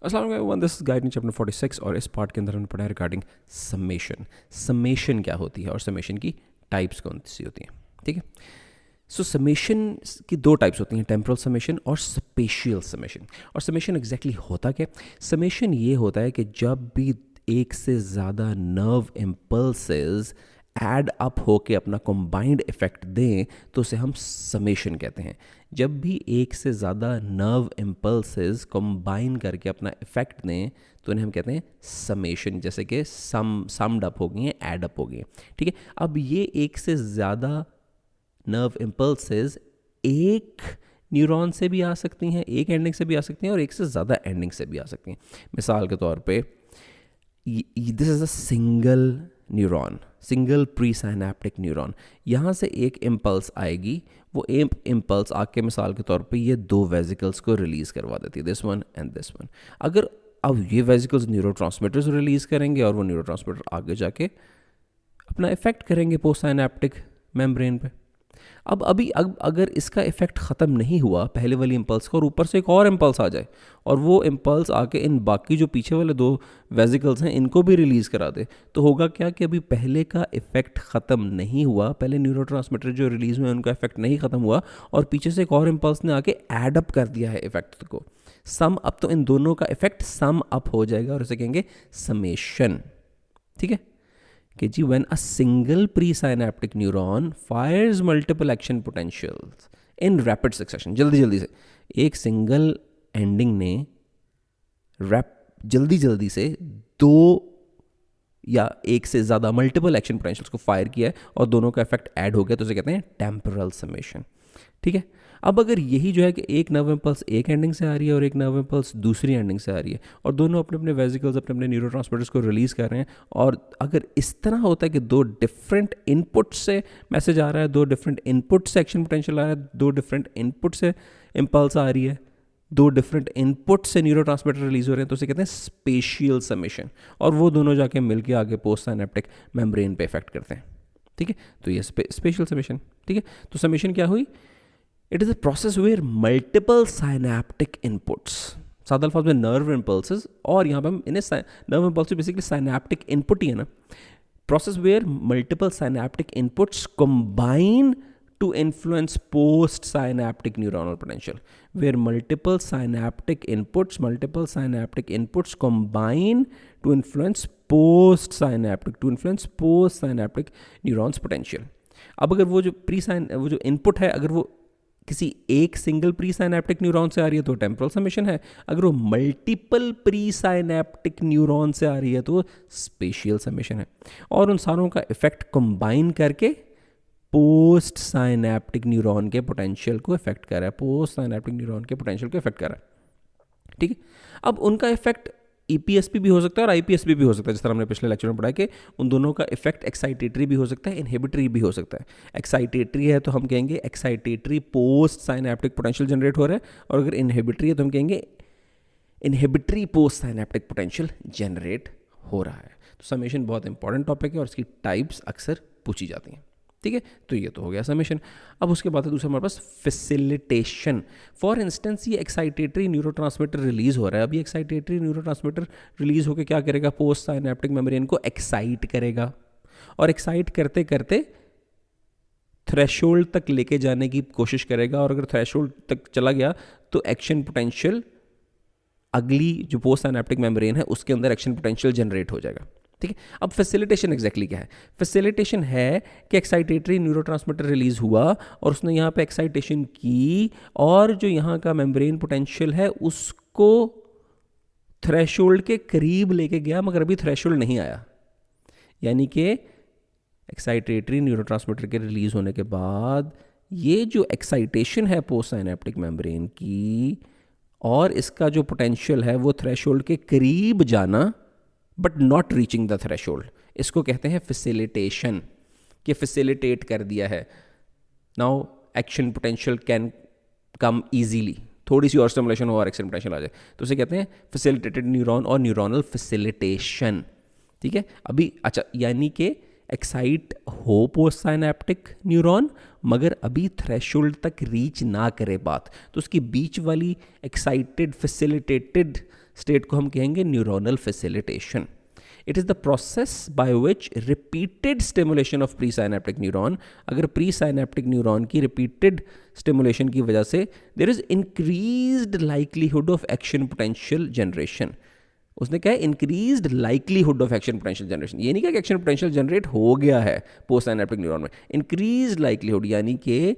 अस्सलाम वालेकुम, this is गाइडन chapter 46 और इस पार्ट के अंदर हमने पढ़ा है रिगार्डिंग समेशन। समेशन क्या होती है और समेशन की टाइप्स कौन सी होती हैं, ठीक है। सो समेशन की दो टाइप्स होती हैं, टेम्पोरल समेशन और स्पेशियल समेशन। और समेशन एग्जैक्टली होता क्या है? समेशन ये होता है कि जब भी एक से ज़्यादा नर्व इम्पल्सेस ऐड अप होके अपना कंबाइंड इफेक्ट दें तो उसे हम समेशन कहते हैं। जब भी एक से ज़्यादा नर्व इम्पल्सेस कंबाइन करके अपना इफेक्ट दें तो उन्हें हम कहते हैं समेशन। जैसे कि समड अप हो गई हैं, ऐड अप हो गई हैं, ठीक है। अब ये एक से ज़्यादा नर्व इम्पल्सेस एक न्यूरॉन से भी आ सकती हैं, एक एंडिंग से भी आ सकती हैं और एक से ज़्यादा एंडिंग से भी आ सकती हैं। मिसाल के तौर पे this is a single neuron, single pre synaptic neuron. यहाँ से एक इम्पल्स आएगी, वो एक इम्पल्स आके मिसाल के तौर पे ये दो वेजिकल्स को रिलीज़ करवा देती है, this one and this one. अगर अब ये वेजिकल्स न्यूरोट्रांसमीटर्स रिलीज़ करेंगे और वो न्यूरोट्रांसमीटर आगे जाके अपना इफेक्ट करेंगे पोस्ट साइनेप्टिक मेम्ब्रेन पे। अब अगर इसका इफेक्ट ख़त्म नहीं हुआ पहले वाली इम्पल्स का और ऊपर से एक और इम्पल्स आ जाए और वो इम्पल्स आके इन बाकी जो पीछे वाले दो वेजिकल्स हैं इनको भी रिलीज़ करा दे, तो होगा क्या कि अभी पहले का इफेक्ट ख़त्म नहीं हुआ, पहले न्यूरोट्रांसमीटर जो रिलीज़ हुए उनका इफेक्ट नहीं ख़त्म हुआ और पीछे से एक और इम्पल्स ने आके एड अप कर दिया है इफेक्ट को, सम अप। तो इन दोनों का इफेक्ट सम अप हो जाएगा और इसे कहेंगे समेशन, ठीक है। कि जी when a single pre synaptic neuron fires multiple action potentials in rapid succession, जल्दी से एक सिंगल एंडिंग ने जल्दी से दो या एक से ज़्यादा मल्टीपल एक्शन पोटेंशियल्स को फायर किया है और दोनों का इफेक्ट ऐड हो गया तो उसे कहते हैं टेम्पोरल समेशन, ठीक है। अब अगर यही जो है कि एक नर्व इम्पल्स एक एंडिंग से आ रही है और एक नर्व इम्पल्स दूसरी एंडिंग से आ रही है और दोनों अपने अपने वेजिकल्स अपने अपने न्यूरोट्रांसमीटर्स को रिलीज़ कर रहे हैं, और अगर इस तरह होता है कि दो डिफरेंट इनपुट से मैसेज आ रहा है, दो डिफरेंट इनपुट से एक्शन पोटेंशियल आ रहा है, दो डिफरेंट इनपुट से इम्पल्स आ रही है, दो डिफरेंट इनपुट से न्यूरोट्रांसमीटर रिलीज हो रहे हैं, तो उसे कहते हैं स्पेशियल समेशन। और वो दोनों जाके मिलके आगे पोस्ट साइनेप्टिक मेम्ब्रेन पे इफेक्ट करते हैं, ठीक है। तो ये स्पेशियल समेशन, ठीक है। तो समेशन क्या हुई? It is a process where multiple synaptic inputs, सादा अल्फाज में नर्व इम्पल्सेस, और यहाँ पे हम इन्हें nerve impulse basically synaptic input ही है ना। Process where multiple synaptic inputs combine to influence post synaptic neuronal potential, where multiple synaptic inputs combine to influence post synaptic neurons potential. अब अगर वो जो इनपुट है अगर वो किसी एक सिंगल प्री साइनेप्टिक न्यूरॉन से आ रही है तो टेम्पोरल समेशन है, अगर वो मल्टीपल प्री साइनेप्टिक न्यूरॉन से आ रही है तो स्पेशियल समेशन है। और उन सारों का इफेक्ट कंबाइन करके पोस्ट साइनेप्टिक न्यूरॉन के पोटेंशियल को इफेक्ट कर रहा है, पोस्ट साइनेप्टिक न्यूरॉन के पोटेंशियल को इफेक्ट कर रहा है, ठीक है। अब उनका इफेक्ट ईपीएसपी भी हो सकता है और आईपीएसपी भी हो सकता है, जिस तरह हमने पिछले लेक्चर में पढ़ा कि उन दोनों का इफेक्ट एक्साइटेटरी भी हो सकता है, इनहिबिटरी भी हो सकता है। एक्साइटेटरी है तो हम कहेंगे excitatory post synaptic potential generate हो रहा है, और अगर इनहिबिटरी है तो हम कहेंगे inhibitory post synaptic potential generate हो रहा है। तो समेशन बहुत इंपॉर्टेंट टॉपिक है और इसकी टाइप्स अक्सर पूछी जाती हैं, ठीक है। तो ये तो हो गया समेशन। अब उसके बाद है दूसरा हमारे पास फैसिलिटेशन। फॉर इंस्टेंस ये एक्साइटेटरी न्यूरोट्रांसमीटर रिलीज हो रहा है, अभी एक्साइटेटरी न्यूरोट्रांसमीटर रिलीज होकर क्या करेगा? पोस्ट साइनेप्टिक मेम्ब्रेन को एक्साइट करेगा, और एक्साइट करते करते थ्रेशोल्ड तक लेके जाने की कोशिश करेगा, और अगर थ्रेशोल्ड तक चला गया तो एक्शन पोटेंशियल अगली जो पोस्ट साइनेप्टिक मेम्ब्रेन है उसके अंदर एक्शन पोटेंशियल जनरेट हो जाएगा, ठीक है। अब फैसिलिटेशन एग्जैक्टली क्या है? फैसिलिटेशन है कि एक्साइटेटरी न्यूरोट्रांसमीटर रिलीज हुआ और उसने यहाँ पे एक्साइटेशन की, और जो यहाँ का मेम्ब्रेन पोटेंशियल है उसको थ्रेशोल्ड के करीब लेके गया, मगर अभी थ्रेशोल्ड नहीं आया। यानी कि एक्साइटेटरी न्यूरोट्रांसमीटर के रिलीज होने के बाद ये जो एक्साइटेशन है पोस्ट साइनेप्टिक मेम्ब्रेन की और इसका जो पोटेंशियल है वो थ्रेशोल्ड के करीब जाना but not reaching the threshold, इसको कहते हैं फैसिलिटेशन, कि फैसिलिटेट कर दिया है। Now action potential can come easily, थोड़ी सी और स्टिमुलेशन हो और एक्शन पोटेंशियल आ जाए, तो उसे कहते हैं फैसिलिटेटेड न्यूरॉन और न्यूरोनल फैसिलिटेशन, ठीक है। अभी अच्छा, यानी कि एक्साइट हो पोस्ट साइनेप्टिक न्यूरॉन मगर अभी थ्रेशोल्ड तक रीच ना करे बात, तो उसकी बीच वाली एक्साइटेड फैसिलिटेटेड स्टेट को हम कहेंगे neuronal facilitation. It is the process by which repeated stimulation of pre synaptic neuron, अगर प्री साइनेप्टिक न्यूरॉन की रिपीटेड स्टिमुलेशन की वजह से there is increased likelihood of action potential generation. उसने कहा increased likelihood of action potential generation, ये नहीं कहा कि एक्शन पोटेंशियल जनरेट हो गया है पोस्ट साइनेप्टिक न्यूरॉन में, इंक्रीज्ड लाइकलीहुड यानी कि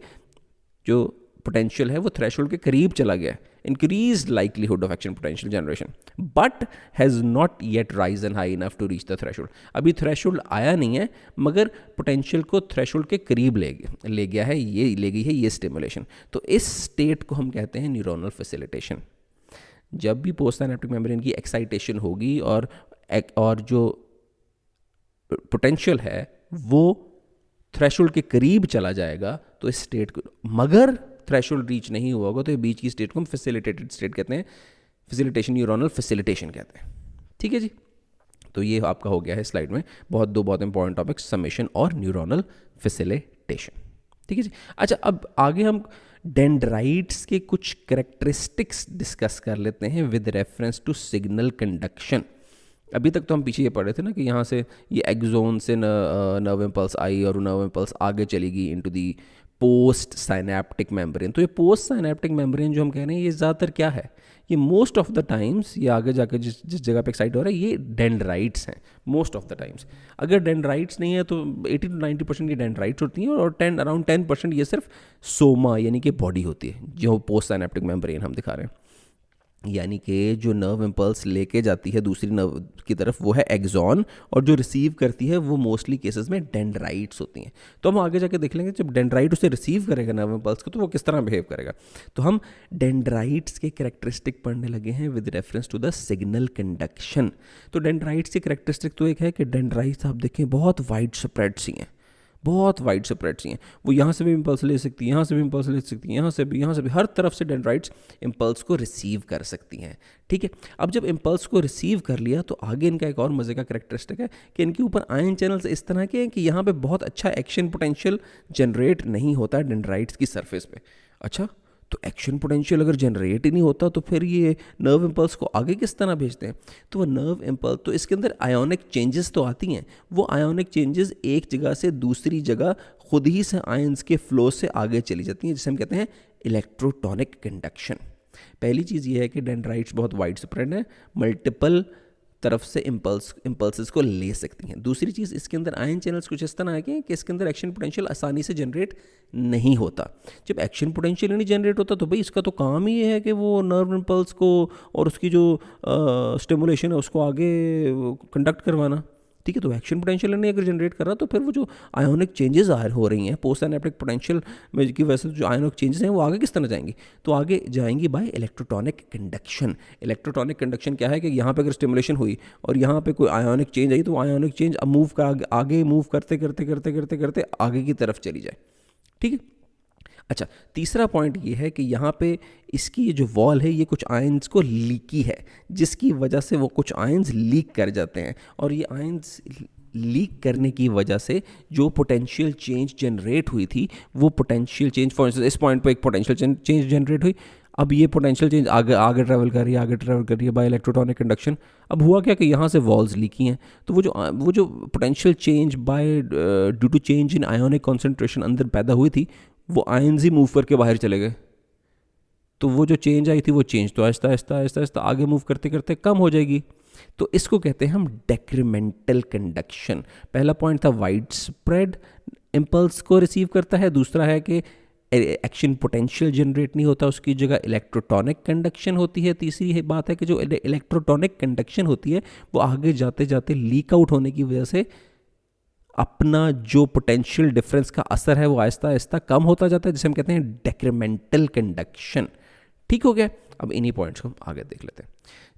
जो पोटेंशियल है वो थ्रेशोल्ड के करीब चला गया है, increased likelihood of action potential generation, but has not yet risen high enough to reach the threshold. अभी थ्रेशोल्ड आया नहीं है मगर पोटेंशियल को थ्रेशोल्ड के करीब ले गया है, ये ले गई है ये स्टिमुलेशन। तो इस स्टेट को हम कहते हैं न्यूरोनल फैसिलिटेशन। जब भी पोस्ट साइनेप्टिक मेम्ब्रेन की एक्साइटेशन होगी और जो पोटेंशियल है वो थ्रेशोल्ड के करीब चला जाएगा तो इस स्टेट को, मगर थ्रेशोल्ड रीच नहीं हुआ होगा तो ये बीच की स्टेट को हम फैसिलिटेटेड स्टेट कहते हैं, फैसिलिटेशन न्यूरोनल फैसिलिटेशन कहते हैं। ठीक है जी, तो ये आपका हो गया है स्लाइड में दो बहुत इंपॉर्टेंट टॉपिक, समेशन और न्यूरोनल फैसिलिटेशन। ठीक है जी। अच्छा, अब आगे हम डेंड्राइट्स के कुछ कैरेक्टरिस्टिक्स डिस्कस कर लेते हैं with reference to signal conduction. अभी तक तो हम पीछे ये पढ़ रहे थे ना कि यहाँ से ये एक्सोन से नर्व इम्पल्स आई और नर्व इम्पल्स आगे चली गई into the post synaptic membrane. तो ये पोस्ट साइनेप्टिक मेम्ब्रेन जो हम कह रहे हैं ये ज़्यादातर क्या है, ये मोस्ट ऑफ द टाइम्स ये आगे जाकर जिस जगह पे एक्साइट हो रहा है ये डेंड्राइट्स हैं मोस्ट ऑफ द टाइम्स। अगर डेंड्राइट्स नहीं है तो 80 to 90% ये डेंड्राइट्स होती हैं और अराउंड 10% ये सिर्फ सोमा यानी कि बॉडी होती है जो पोस्ट साइनेप्टिक मेम्ब्रेन हम दिखा रहे हैं। यानी कि जो नर्व इम्पल्स लेके जाती है दूसरी नर्व की तरफ वो है एक्सॉन और जो रिसीव करती है वो मोस्टली केसेस में डेंड्राइट्स होती हैं। तो हम आगे जाके देख लेंगे जब डेंड्राइट उसे रिसीव करेगा नर्व इम्पल्स को तो वो किस तरह बिहेव करेगा। तो हम डेंड्राइट्स के कैरेक्टरिस्टिक पढ़ने लगे हैं with reference to the signal conduction. तो डेंड्राइट्स की कैरेक्टरिस्टिक तो एक है कि डेंड्राइट्स आप देखें बहुत वाइड स्प्रेड सी हैं, बहुत वाइड स्प्रेड सी हैं, वो यहाँ से भी इम्पल्स ले सकती हैं, यहाँ से भी इम्पल्स ले सकती हैं, यहाँ से भी हर तरफ से डेंड्राइट्स इम्पल्स को रिसीव कर सकती हैं। ठीक है, अब जब इम्पल्स को रिसीव कर लिया तो आगे इनका एक और मज़े का कैरेक्टरिस्टिक है कि इनके ऊपर आयन चैनल्स इस तरह के हैं कि यहाँ पे बहुत अच्छा एक्शन पोटेंशियल जनरेट नहीं होता है डेंड्राइट्स की सरफेस पे। अच्छा, तो एक्शन पोटेंशियल अगर जनरेट ही नहीं होता तो फिर ये नर्व इम्पल्स को आगे किस तरह भेजते हैं। तो वो नर्व इम्पल्स तो इसके अंदर आयोनिक चेंजेस तो आती हैं, वो आयोनिक चेंजेस एक जगह से दूसरी जगह खुद ही से आयंस के फ्लो से आगे चली जाती हैं जिसे हम कहते हैं इलेक्ट्रोटॉनिक कंडक्शन। पहली चीज़ ये है कि डेंड्राइट्स बहुत वाइड स्प्रेड है, मल्टीपल तरफ से इम्पल्सेस को ले सकती हैं। दूसरी चीज़ इसके अंदर आयन चैनल्स कुछ इस तरह के हैं कि इसके अंदर एक्शन पोटेंशियल आसानी से जनरेट नहीं होता। जब एक्शन पोटेंशियल नहीं जनरेट होता तो भाई इसका तो काम ही है कि वो नर्व इम्पल्स को और उसकी जो स्टिमुलेशन है उसको आगे कंडक्ट करवाना। ठीक है, तो एक्शन पोटेंशियल नहीं अगर जनरेट कर रहा तो फिर वो जो आयोनिक चेंजेस हो रही हैं पोस्ट साइनेप्टिक पोटेंशियल में की वजह से जो आयोनिक चेंजेस हैं वो आगे किस तरह जाएंगी, तो आगे जाएंगी बाय इलेक्ट्रोटॉनिक कंडक्शन। इलेक्ट्रोटॉनिक कंडक्शन क्या है कि यहाँ पे अगर स्टिमुलेशन हुई और यहाँ पे कोई आयोनिक चेंज आई तो आयोनिक चेंज मूव कर आगे मूव करते करते करते करते करते आगे की तरफ चली जाए। ठीक है, अच्छा, तीसरा पॉइंट ये है कि यहाँ पे इसकी ये जो वॉल है ये कुछ आयंस को लीकी है जिसकी वजह से वो कुछ आयंस लीक कर जाते हैं और ये आयंस लीक करने की वजह से जो पोटेंशियल चेंज जनरेट हुई थी वो पोटेंशियल चेंज, फॉर इंस्टेंस इस पॉइंट पे एक पोटेंशियल चेंज जनरेट हुई, अब ये पोटेंशियल चेंज आगे ट्रैवल कर रही है बाय इलेक्ट्रोटॉनिक कंडक्शन। अब हुआ क्या कि यहाँ से वॉल्स लीकी हैं तो वो जो potential change by due to change in ionic concentration अंदर पैदा हुई थी वो आयंस ही मूव करके बाहर चले गए। तो वो जो चेंज आई थी वो चेंज तो आहिस्ता आहिस्ता आगे मूव करते करते कम हो जाएगी। तो इसको कहते हैं हम डेक्रीमेंटल कंडक्शन। पहला पॉइंट था वाइड स्प्रेड इम्पल्स को रिसीव करता है, दूसरा है कि एक्शन पोटेंशियल जनरेट नहीं होता, उसकी जगह इलेक्ट्रोटॉनिक कंडक्शन होती है। तीसरी बात है कि जो इलेक्ट्रोटॉनिक कंडक्शन होती है वो आगे जाते जाते लीक आउट होने की वजह से अपना जो पोटेंशियल डिफरेंस का असर है वो आहिस्ता आहिस्ता कम होता जाता है जिसे हम कहते हैं डेक्रीमेंटल कंडक्शन। ठीक हो गया, अब इन्हीं पॉइंट्स को हम आगे देख लेते हैं।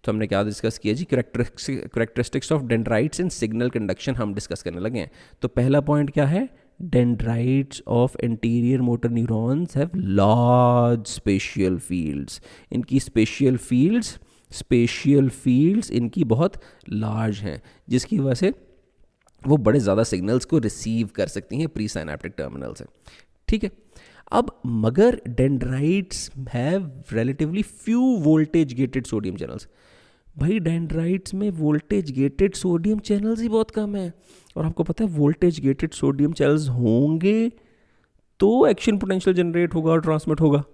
तो हमने क्या डिस्कस किया जी, characteristics of dendrites in signal conduction हम डिस्कस करने लगे हैं। तो पहला पॉइंट क्या है, dendrites of anterior motor neurons have large spatial fields. इनकी स्पेशियल फील्ड्स इनकी बहुत लार्ज हैं जिसकी वजह से वो बड़े ज़्यादा सिग्नल्स को रिसीव कर सकती हैं प्री साइनेप्टिक टर्मिनल से। ठीक है, अब मगर dendrites have relatively few voltage gated sodium channels. भाई डेंड्राइट्स में वोल्टेज गेटेड सोडियम चैनल्स ही बहुत कम है, और आपको पता है वोल्टेज गेटेड सोडियम चैनल्स होंगे तो एक्शन पोटेंशियल जनरेट होगा और ट्रांसमिट होगा।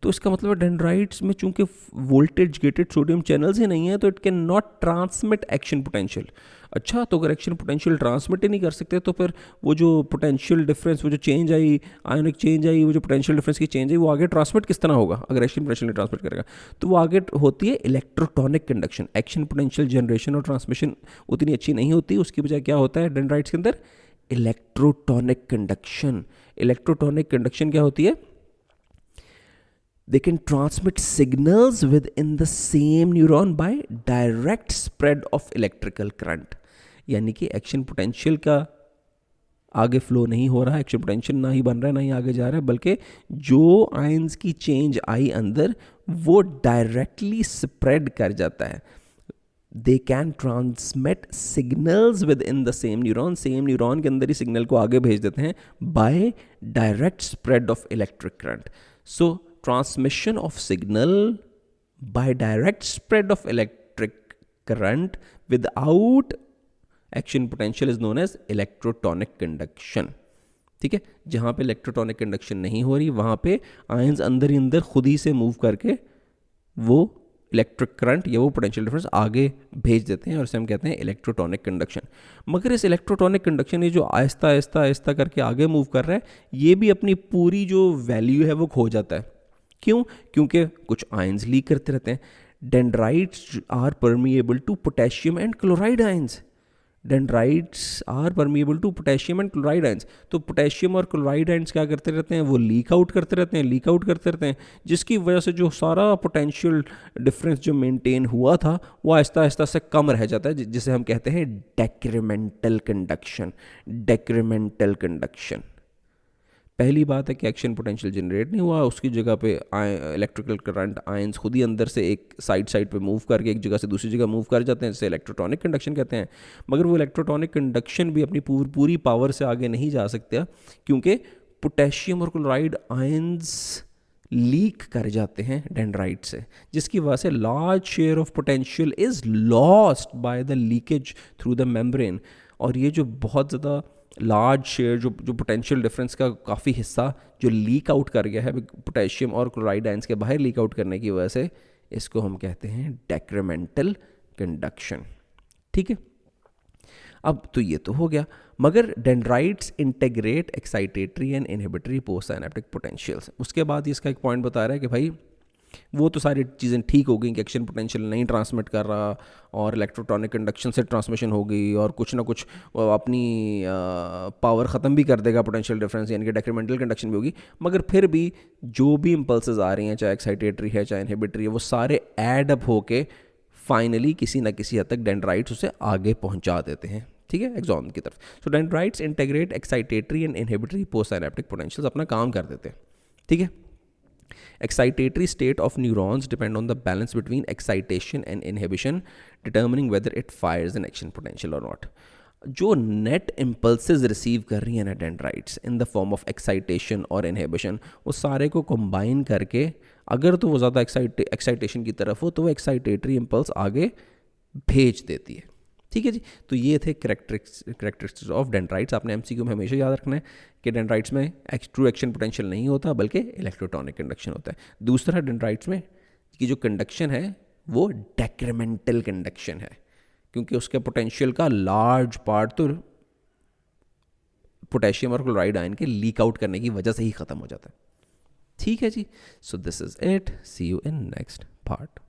तो इसका मतलब है डेंड्राइट्स में चूंकि वोल्टेज गेटेड सोडियम चैनल्स ही नहीं है तो it can not transmit action potential. अच्छा, तो अगर एक्शन पोटेंशियल ट्रांसमिट ही नहीं कर सकते तो फिर वो जो पोटेंशियल डिफरेंस, वो जो चेंज आई, आयोनिक चेंज आई, वो जो पोटेंशियल डिफरेंस की चेंज आई, वो आगे ट्रांसमिट किस तरह होगा अगर एक्शन पोटेंशियल नहीं ट्रांसमिट करेगा? तो वो आगे होती है इलेक्ट्रोटॉनिक कंडक्शन। एक्शन पोटेंशियल जनरेशन और ट्रांसमिशन उतनी अच्छी नहीं होती, उसकी बजाय क्या होता है डेंड्राइट्स के अंदर? इलेक्ट्रोटॉनिक कंडक्शन। इलेक्ट्रोटॉनिक कंडक्शन क्या होती है? They can transmit signals within the same neuron by direct spread of electrical current। यानी कि एक्शन पोटेंशियल का आगे फ्लो नहीं हो रहा है, एक्शन पोटेंशियल ना ही बन रहा है ना ही आगे जा रहा है, बल्कि जो आयंस की चेंज आई अंदर वो डायरेक्टली स्प्रेड कर जाता है। They can transmit signals within the same neuron, same neuron के अंदर ही सिग्नल को आगे भेज देते हैं by direct spread of electric current. So transmission of signal by direct spread of electric current without action potential is known as electrotonic conduction। ठीक है, जहां पे इलेक्ट्रोटॉनिक कंडक्शन नहीं हो रही वहां पे आयंस अंदर ही अंदर खुद ही से मूव करके वो इलेक्ट्रिक करंट या वो पोटेंशियल डिफरेंस आगे भेज देते हैं, और इसे हम कहते हैं इलेक्ट्रोटॉनिक कंडक्शन। मगर इस इलेक्ट्रोटॉनिक कंडक्शन ये जो आहिस्ता आहिस्ता आहिस्ता करके आगे मूव कर रहा है, ये भी अपनी पूरी जो वैल्यू है वो खो जाता है। क्यों? क्योंकि कुछ आयंस लीक करते रहते हैं। Dendrites are permeable to potassium and chloride ions. Dendrites are permeable to potassium and chloride ions. तो पोटेशियम और क्लोराइड आयंस क्या करते रहते हैं? वो लीक आउट करते रहते हैं, लीक आउट करते रहते हैं, जिसकी वजह से जो सारा पोटेंशियल डिफरेंस जो मेंटेन हुआ था वो आहिस्ता आहिस्ता से कम रह जाता है, जिसे हम कहते हैं डेक्रीमेंटल कंडक्शन। डेक्रीमेंटल कंडक्शन। पहली बात है कि एक्शन पोटेंशियल जनरेट नहीं हुआ, उसकी जगह पे इलेक्ट्रिकल करंट आयंस खुद ही अंदर से एक साइड पे मूव करके एक जगह से दूसरी जगह मूव कर जाते हैं, जिसे इलेक्ट्रोटॉनिक कंडक्शन कहते हैं। मगर वो इलेक्ट्रोटॉनिक कंडक्शन भी अपनी पूरी पावर से आगे नहीं जा सकता, क्योंकि पोटेशियम और क्लोराइड आयंस लीक कर जाते हैं डेंड्राइट से, जिसकी वजह से large share of potential is lost by the leakage through the membrane. और ये जो बहुत ज़्यादा लार्ज शेयर जो पोटेंशियल डिफरेंस का काफ़ी हिस्सा जो लीक आउट कर गया है पोटेशियम और क्लोराइड आयंस के बाहर लीक आउट करने की वजह से, इसको हम कहते हैं डेक्रीमेंटल कंडक्शन। ठीक है, अब तो ये तो हो गया। मगर dendrites integrate excitatory and inhibitory post synaptic potentials. उसके बाद इसका एक पॉइंट बता रहा है कि भाई वो तो सारी चीज़ें ठीक हो गई कि एक्शन पोटेंशियल नहीं ट्रांसमिट कर रहा और इलेक्ट्रोटॉनिक कंडक्शन से ट्रांसमिशन हो गई और कुछ ना कुछ अपनी पावर ख़त्म भी कर देगा पोटेंशियल डिफरेंस, यानी कि डेक्रीमेंटल कंडक्शन भी होगी। मगर फिर भी जो भी इम्पल्सेस आ रही हैं, चाहे एक्साइटेटरी है चाहे इनहिबिटरी है, वो सारे ऐड अप होके फाइनली किसी ना किसी हद तक डेंड्राइट्स उसे आगे पहुंचा देते हैं। ठीक है, एक्सॉन की तरफ। So dendrites integrate excitatory and inhibitory post synaptic potentials, अपना काम कर देते हैं। ठीक है, excitatory state of neurons depend on the balance between excitation and inhibition, determining whether it fires an action potential or not। जो नेट इम्पल्सेस रिसीव कर रही हैं ना dendrites in the form of excitation और इनहिबिशन, वो सारे को combine करके अगर तो वो ज़्यादा एक्साइटेशन की तरफ हो तो वो एक्साइटेटरी इम्पल्स आगे भेज देती है। ठीक है जी, तो ये थे करेक्टरिस्टिक्स ऑफ डेंड्राइट्स। आपने एमसीक्यू में हमेशा याद रखना है कि डेंड्राइट्स में ट्रू एक्शन पोटेंशियल नहीं होता बल्कि इलेक्ट्रोटॉनिक कंडक्शन होता है। दूसरा, डेंड्राइट्स में की जो कंडक्शन है वो डेक्रीमेंटल कंडक्शन है, क्योंकि उसके पोटेंशियल का लार्ज पार्ट तो पोटेशियम और क्लोराइड आयन के लीक आउट करने की वजह से ही ख़त्म हो जाता है। ठीक है जी, so this is it, see you in next part.